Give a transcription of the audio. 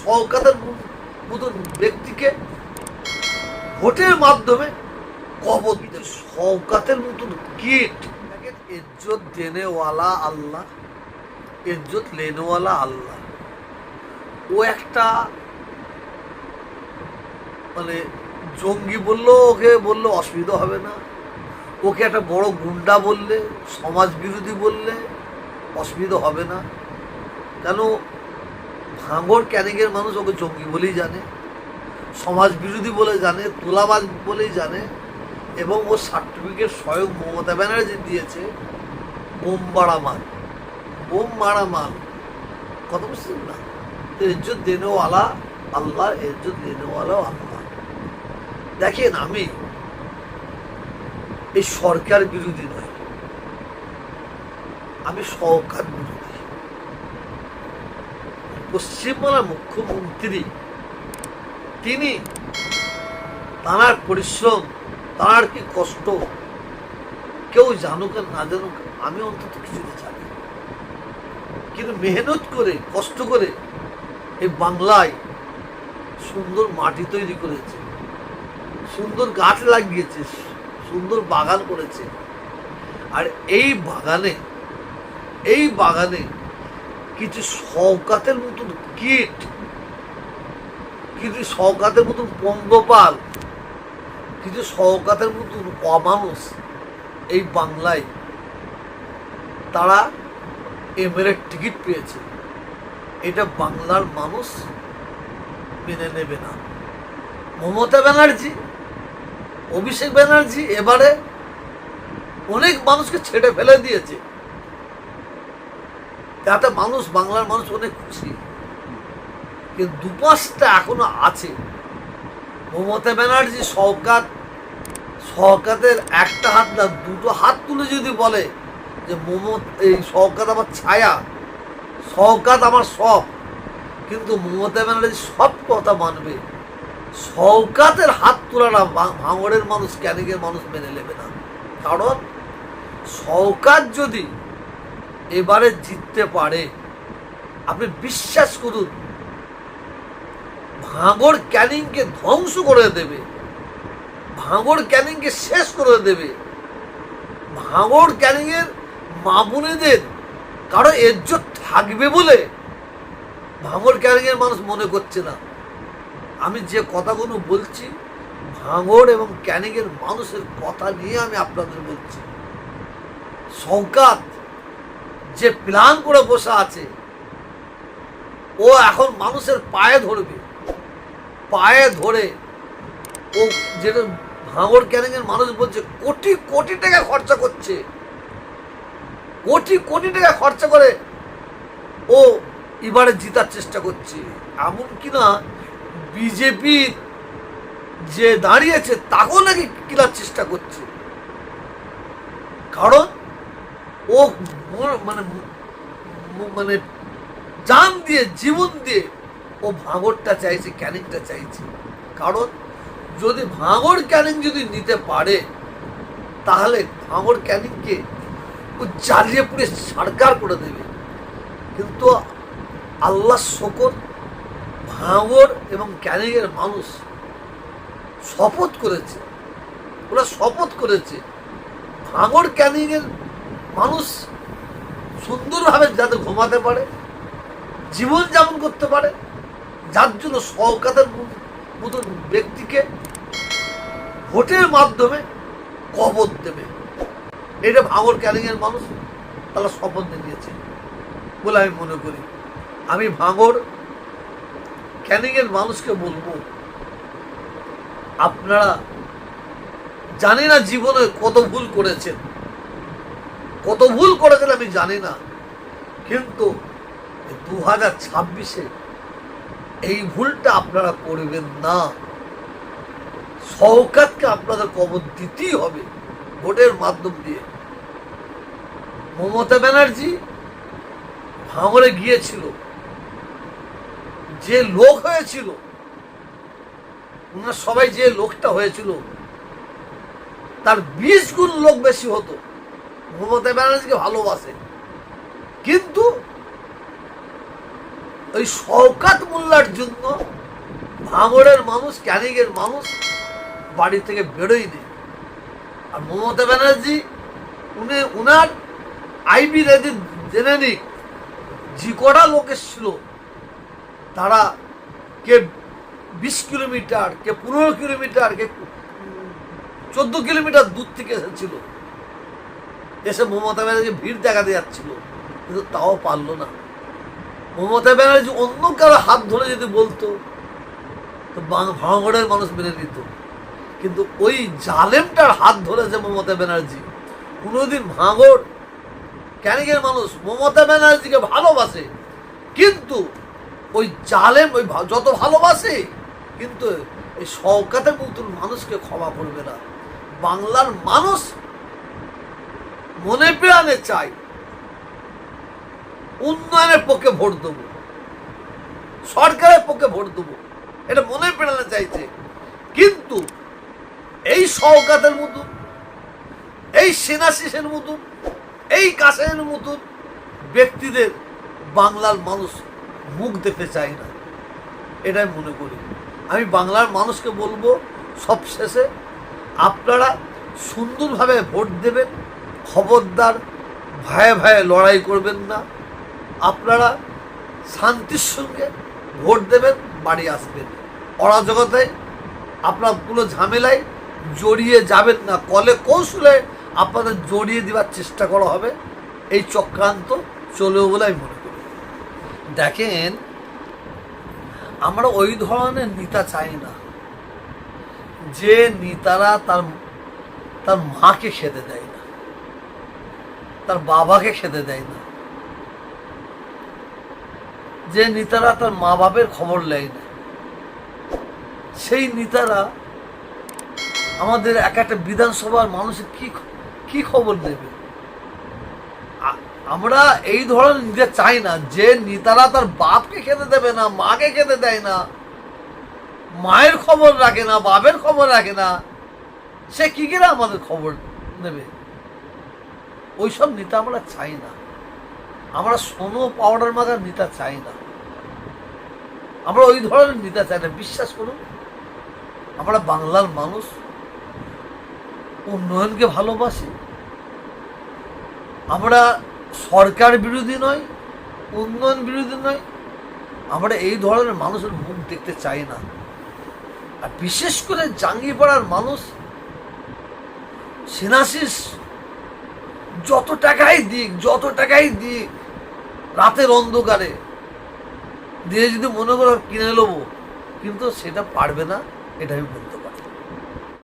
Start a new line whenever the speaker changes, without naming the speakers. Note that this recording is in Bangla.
শওকতের মতন ব্যক্তিকে ভোটের মাধ্যমে কবর দিতে, শওকতের মতন কীট। ইজ্জত দেনেওয়ালা আল্লাহ, ইজ্জত লেনেওয়ালা আল্লাহ। ও একটা মানে জঙ্গি বললো, ওকে বললে অসুবিধা হবে না। ওকে একটা বড় গুন্ডা বললে, সমাজ বিরোধী বললে অসুবিধা হবে না। কেন, ভাঙড় ক্যানিংয়ের মানুষ ওকে জঙ্গি বলেই জানে, সমাজ বিরোধী বলে জানে, তোলাবাজ বলেই জানে। এবং ও সার্টিফিকেট স্বয়ং মমতা ব্যানার্জি দিয়েছে বোম মারা মাল, বোম মারা মাল। কথা বুঝছেন না? তো ইজ্জত দেনেওয়ালা আল্লাহ, ইজ্জত দেনেওয়ালা আল্লাহ। দেখেন, আমি এই সরকার বিরোধী নয়, আমি শওকত বিরোধী। পশ্চিমবাংলার মুখ্যমন্ত্রী, তিনি তাঁর পরিশ্রম, তাঁর কি কষ্ট কেউ জানুক আর না জানুক, আমি অন্তত কিছুতে জানি। কিন্তু মেহনত করে, কষ্ট করে এই বাংলায় সুন্দর মাটি তৈরি করেছে, সুন্দর গাছ লাগিয়েছে, সুন্দর বাগান করেছে। আর এই বাগানে কিছু শওকতের মতন কীট, কিছু শওকতের মতন পঙ্গপাল, কিছু শওকতের মতন অমানুষ এই বাংলায় তারা এমএলএর টিকিট পেয়েছে। এটা বাংলার মানুষ মেনে নেবে না। মমতা ব্যানার্জি, অভিষেক ব্যানার্জি এবারে অনেক মানুষকে ছেড়ে ফেলে দিয়েছে, তাতে বাংলার মানুষ অনেক খুশি। কিন্তু দুপাশটা এখনো আছে। মমতা ব্যানার্জি শওকতের একটা হাত না, দুটো হাত তুলে যদি বলে যে এই শওকত আমার ছায়া, শওকত আমার সব, কিন্তু মমতা ব্যানার্জি সব কথা মানবে। শওকতের হাত তোলাটা ভাঙড়ের মানুষ, ক্যানিংয়ের মানুষ মেনে নেবে না। কারণ শওকত যদি এবারে জিততে পারে, আপনি বিশ্বাস করুন, ভাঙড় ক্যানিংকে ধ্বংস করে দেবে, ভাঙড় ক্যানিংকে শেষ করে দেবে। ভাঙড় ক্যানিংয়ের মা বোনেদের কারো ইজ্জত থাকবে বলে ভাঙড় ক্যানিংয়ের মানুষ মনে করছে না। আমি যে কথাগুলো বলছি, ভাঙড় এবং ক্যানিংয়ের মানুষের কথা নিয়ে আমি আপনাদের বলছি। শওকত যে প্ল্যান করে বসে আছে, ও এখন মানুষের পায়ে ধরবে, পায়ে ধরে ও যেটা ভাঙড় ক্যানিংয়ের মানুষ বলছে কোটি কোটি টাকা খরচা করছে, কোটি কোটি টাকা খরচা করে ও এবারে জিতার চেষ্টা করছে। এমনকি না, বিজেপি যে দাঁড়িয়েছে তাকেও নাকি কেনার চেষ্টা করছে। কারণ ও মানে জান দিয়ে, জীবন দিয়ে ও ভাঙড়টা চাইছে, ক্যানিংটা চাইছে। কারণ যদি ভাঙড় ক্যানিং যদি নিতে পারে, তাহলে ভাঙড় ক্যানিংকে ও জ্বালিয়ে পুড়ে সরকার করে দেবে। কিন্তু আল্লাহ শকর, ভাঙড় এবং ক্যানিংয়ের মানুষ শপথ করেছে, ওরা শপথ করেছে ভাঙড় ক্যানিংয়ের মানুষ সুন্দরভাবে যাতে ঘুমাতে পারে, জীবনযাপন করতে পারে, যার জন্য শওকতের মতন ব্যক্তিকে ভোটের মাধ্যমে কবর দেবে। এটা ভাঙড় ক্যানিংয়ের মানুষ তারা শপথ নিয়েছে বলে আমি মনে করি। আমি ভাঙড় ক্যানিংয়ের মানুষকে বলবো, আপনারা জানি না জীবনে কত ভুল করেছেন, কত ভুল করেছেন আমি জানি না, কিন্তু 2026-এ এই ভুলটা আপনারা করবেন না। শওকতকে আপনাদের কবর দিতেই হবে ভোটের মাধ্যম দিয়ে। মমতা ব্যানার্জি ভাঙড়ে গিয়েছিল, যে লোক হয়েছিল, ওনার সবাই যে লোকটা হয়েছিল তার 20 গুণ লোক বেশি হতো। মমতা ব্যানার্জিকে ভালোবাসে, কিন্তু ওই শওকত মোল্লার জন্য ভাঙড়ের মানুষ, ক্যানিংয়ের মানুষ বাড়ি থেকে বেরোই নেই। আর মমতা ব্যানার্জি উনার আইবি রেডি জেনে নিক, যে কটা লোক এসেছিল তারা কে 20 কিলোমিটার, কে 15 কিলোমিটার, কে 14 কিলোমিটার দূর থেকে এসেছিল, এসে মমতা ব্যানার্জি ভিড় দেখাতে যাচ্ছিল, কিন্তু তাও পারলো না। মমতা ব্যানার্জি অন্য কারো হাত ধরে যদি বলতো তো ভাঙড়ের মানুষ মেনে নিত, কিন্তু ওই জালেমটার হাত ধরেছে মমতা ব্যানার্জি। কোনোদিন ভাঙড় ক্যানিংয়ের মানুষ মমতা ব্যানার্জিকে ভালোবাসে, কিন্তু ওই জালেম ওই যত ভালোবাসে, কিন্তু এই শওকতের মতন মানুষকে ক্ষমা করবে না। বাংলার মানুষ মনে প্রাণে চাই উন্নয়নের পক্ষে ভোট দেবো, সরকারের পক্ষে ভোট দেবো, এটা মনে প্রাণে চাইছে। কিন্তু এই শওকতের মতন, এই সেনাশিসের মতন, এই কাসেমের মতন ব্যক্তিদের বাংলার মানুষ মুখ দেখতে চায় না, এটাই মনে করি। আমি বাংলার মানুষকে বলবো, সবশেষে আপনারা সুন্দরভাবে ভোট দেবেন, খবরদার ভয়ে ভয়ে লড়াই করবেন না। আপনারা শান্তির সঙ্গে ভোট দেবেন, বাড়ি আসবেন। অরাজকতায় আপনার কোনো ঝামেলায় জড়িয়ে যাবেন না, কলে কৌশলে আপনাদের জড়িয়ে দেওয়ার চেষ্টা করা হবে। এই চক্রান্ত চলেও বলে আমি মনে করি। দেখেন, আমরা ওই ধরনের নেতা চাই না যে নেতারা তার মাকে খেতে দেয় না, তার বাবাকে খেতে দেয় না, যে নেতারা তার মা বাপের খবর নেয় না। সেই নেতারা আমাদের একটা বিধানসভার মানুষের কি খবর দেবে? আমরা এই ধরনের নেতা চাই না, যে নেতারা তার বাপকে খেতে দেবে না, মাকে খেতে দেয় না, মায়ের খবর রাখে না, বাপের খবর রাখে না, সে কি করে আমাদের খবর নেবে? ওইসব নেতা আমরা চাই না। আমরা সোনো পাউডার মাখার নেতা চাই না, আমরা ওই ধরনের নেতা চাই না। বিশ্বাস করুন, আমরা বাংলার মানুষ উন্নয়নকে ভালোবাসি। আমরা সরকার বিরোধী নয়, উন্নয়ন বিরোধী নয়। আমরা এই ধরনের মানুষের মুখ দেখতে চাই না। আর বিশেষ করে জাঙ্গিপাড়ার মানুষ সেনাশিস যত টাকাই দিক, রাতের অন্ধকারে দিয়ে যদি মনে করো কিনে নেবো, কিন্তু সেটা পারবে না, এটা আমি বলতে পারি।